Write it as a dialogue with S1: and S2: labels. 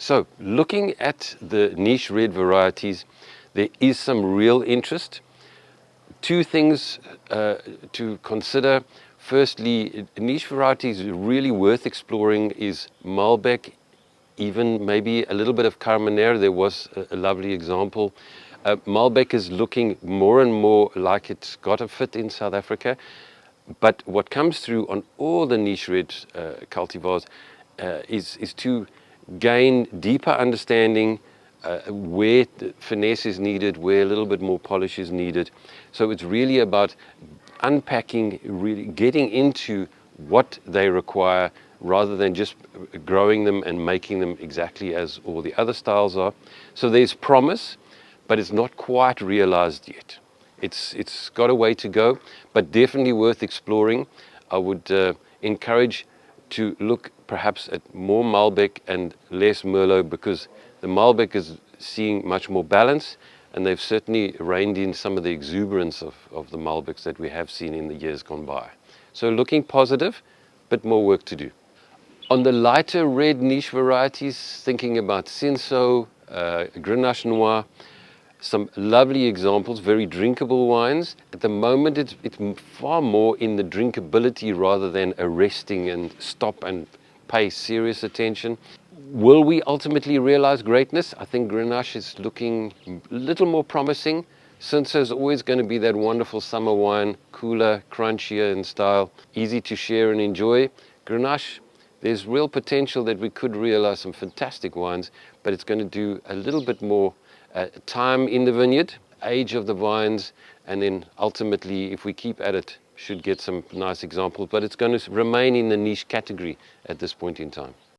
S1: So looking at the niche red varieties, there is some real interest. Two things to consider. Firstly, niche varieties really worth exploring is Malbec, even maybe a little bit of Carmenere. There was a lovely example. Malbec is looking more and more like it's got a fit in South Africa. But what comes through on all the niche red cultivars is to gain deeper understanding where the finesse is needed, where a little bit more polish is needed. So it's really about unpacking, really getting into what they require rather than just growing them and making them exactly as all the other styles are. So there's promise, but it's not quite realized yet. It's got a way to go, but definitely worth exploring. I would encourage to look perhaps at more Malbec and less Merlot, because the Malbec is seeing much more balance, and they've certainly reined in some of the exuberance of the Malbecs that we have seen in the years gone by. So looking positive, but more work to do. On the lighter red niche varieties, thinking about Cinsault, Grenache Noir, some lovely examples, very drinkable wines. At the moment, it's far more in the drinkability rather than arresting and stop and pay serious attention. Will we ultimately realize greatness? I think Grenache is looking a little more promising. Cinsault is always going to be that wonderful summer wine, cooler, crunchier in style, easy to share and enjoy. Grenache, there's real potential that we could realize some fantastic wines, but it's going to do a little bit more time in the vineyard, age of the vines, and then ultimately, if we keep at it, should get some nice examples, but it's going to remain in the niche category at this point in time.